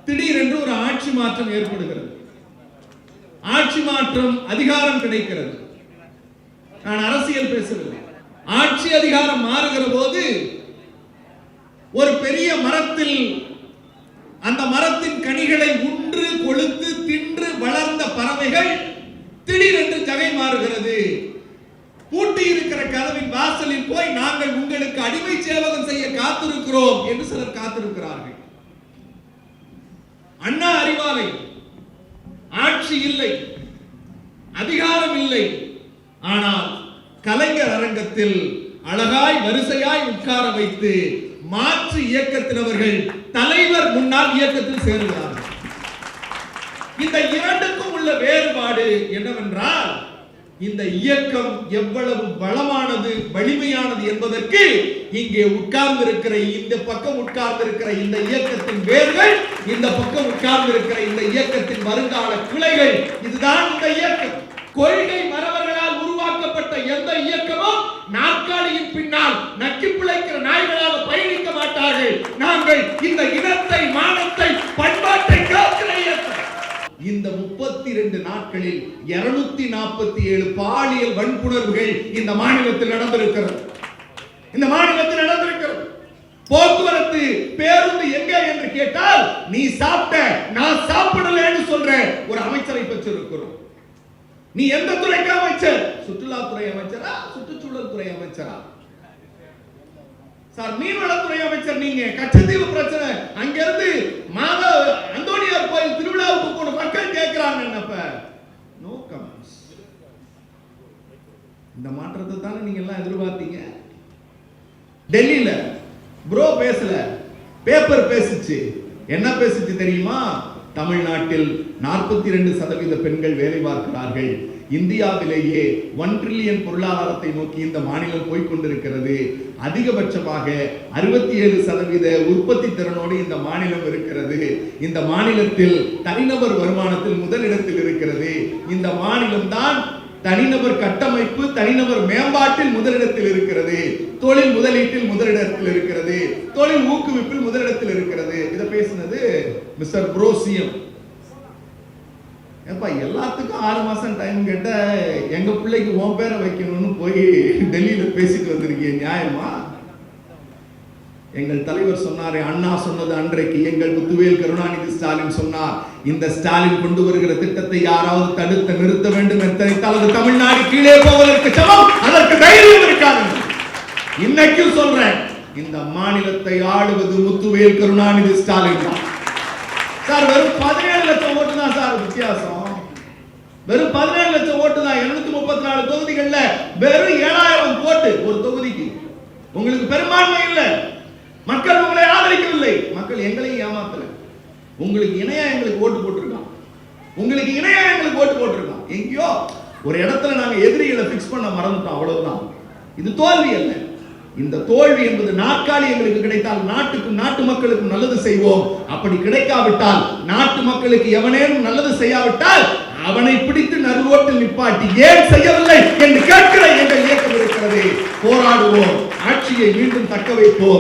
திடீரென்று ஒரு ஆட்சி மாற்றம் ஏற்படுகிறது. ஆட்சி மாற்றம், அதிகாரம் கிடைக்கிறது. நான் அரசியல் பேசவில்லை. ஆட்சி அதிகாரம் மாறுகிற போது ஒரு பெரிய மரத்தில் அந்த மரத்தின் கனிகளை உன்று கொழுத்து தின்று வளர்ந்த பறவைகள் திடீரென்று ஜகை மாறுகிறது. பூட்டி இருக்கிற கதவின் வாசலில் போய் நாங்கள் உங்களுக்கு அடிமை சேவகம் செய்ய காத்திருக்கிறோம் என்று சிலர் காத்திருக்கிறார்கள். அண்ணா அறிவாலை, ஆட்சி இல்லை, அதிகாரம் இல்லை. ஆனால் கலைஞர் அரங்கத்தில் அழகாய் வரிசையாய் உட்கார வைத்து மாற்று இயக்கத்தினவர்கள் தலைவர் முன்னால் இயக்கத்தில் சேருகிறார்கள். இந்த இரண்டுக்கும் உள்ள வேறுபாடு என்னவென்றால், இந்த இயக்கம் எவ்வளவு பலமானது, வலிமையானது என்பதற்கு இங்கே உட்கார்ந்திருக்கிற, இந்த பக்கம் உட்கார்ந்திருக்கிற இந்த இயக்கத்தின் வேர்கள், இந்த பக்கம் உட்கார்ந்திருக்கிற இந்த இயக்கத்தின் வருங்கால கிளைகள். இதுதான் இந்த இயக்கம். கொள்கை மறவர்களால் உருவாக்கப்பட்ட எந்த இயக்கமும் நாற்காலியின் பின்னால் நக்கி பிழைக்கிற நாய்களாக பயணிக்க மாட்டார்கள். நாங்கள் இந்த இனத்தை, மானத்தை, பண்பாட்டை காக்கிற இயக்கம். இந்த 32 நாட்களில் 247 பாலியல் வன்புணர்வுகள் இந்த மாநிலத்தில் நடந்திருக்கிறது. இந்த மாநிலத்தில் நடந்திருக்கிறது. போக்குவரத்து பேருந்து எங்கே என்று கேட்டால், நீ சாப்பிட்ட, நான் சாப்பிடலன்னு சொல்ற ஒரு அமைச்சரை பெற்றிருக்கிறோம். நீ எந்த துறைக்கு அமைச்சர்? சுற்றுலாத்துறை அமைச்சரா, சுற்றுச்சூழல் துறை அமைச்சரா? சார், மீன்வளத்துறை அமைச்சர் நீங்க. கச்சத்தீவு பிரச்சனை, அங்கிருந்து அந்தோனியார் கோயில் திருவிழாவுக்கு போன மக்கள் கேட்கிறாங்க. என்னப்ப நோ கமெண்ட்ஸ். இந்த மாற்றத்தை தானே நீங்க எல்லாம் எதிர்பார்த்தீங்க. டெல்லியில ப்ரோ பேசல, பேப்பர் பேசிச்சு. என்ன பேசிச்சு தெரியுமா? தமிழ்நாட்டில் 42% பெண்கள் வேலை பார்க்கிறார்கள். இந்தியாவிலேயே 1 ட்ரில்லியன் பொருளாதாரத்தை நோக்கி இந்த மாநிலம் போய்கொண்டிருக்கிறது. அதிகபட்சமாக 67% உற்பத்தி திறனோடு இந்த மாநிலம் இருக்கிறது. இந்த மாநிலத்தில் தனிநபர் வருமானத்தில் முதலிடத்தில் இருக்கிறது. இந்த மாநிலம் தான் தனிநபர் கட்டமைப்பு, தனிநபர் மேம்பாட்டில் முதலிடத்தில் இருக்கிறது. தொழில் முதலீட்டில் முதலிடத்தில் இருக்கிறது. தொழில் ஊக்குவிப்பில் முதலிடத்தில் இருக்கிறது. இதை பேசினது மிஸ்டர் புரோசியம். ஏப்பா, எல்லாத்துக்கும் 6 மாசம் டைம் கேட்ட, எங்க பிள்ளைக்கு உன் பேரை வைக்கணும்னு போய் டெல்லியில பேசிட்டு வந்திருக்கீங்க. நியாயமா? எங்கள் தலைவர் சொன்னாரே, அண்ணா சொன்னது அன்றைக்கு. எங்கள் முத்துவேல் கருணாநிதி ஸ்டாலின் சொன்னார், இந்த ஸ்டாலின் கொண்டு வருகிற திட்டத்தை யாராவது தடுத்து நிறுத்த வேண்டும் என்று தமிழ்நாடு கீழே போவதற்கு சமம். அதற்கு தைரியம் இருக்காது. இன்னைக்கும் சொல்றேன், இந்த மாநிலத்தை ஆளுவது முத்துவேல் கருணாநிதி ஸ்டாலின் தான். சார், வெறும் 17 லட்சம் ஓட்டு தான் சார் வித்தியாசம். வெறும் 17 லட்சம் ஓட்டு தான். 234 தொகுதிகள்ல வெறும் 7000 ஓட்டு ஒரு தொகுதிக்கு. உங்களுக்கு பெரும்பான்மை இல்லை. மக்கள் உங்களை ஆதரிக்கவில்லை. மக்கள் எங்களையும் ஏமாத்தல. உங்களுக்கு இணையா எங்களுக்கு ஓட்டு போட்டிருக்கான். உங்களுக்கு இணையா எங்களுக்கு ஓட்டு போட்டிருக்கான். எங்கேயோ ஒரு இடத்துல நாங்க எதிரிகளை பிக்ஸ் பண்ண மறந்துட்டோம், அவ்வளவுதான். இது தோல்வி அல்ல. இந்த தோல்வி என்பது நாற்காலி எங்களுக்கு கிடைத்தால் நாட்டுக்கும் நாட்டு மக்களுக்கும் நல்லது செய்வோம். அப்படி கிடைக்காவிட்டால், நாட்டு மக்களுக்கு எவனேனும் நல்லது செய்யாவிட்டால் அவனை பிடித்து நடுரோட்டில் நிப்பாட்டி ஏன் செய்யவில்லை என்று கேட்கிற எங்கள் இயக்கம் இருக்கிறது. போராடுவோம், ஆட்சியை மீண்டும் தக்க வைப்போம்.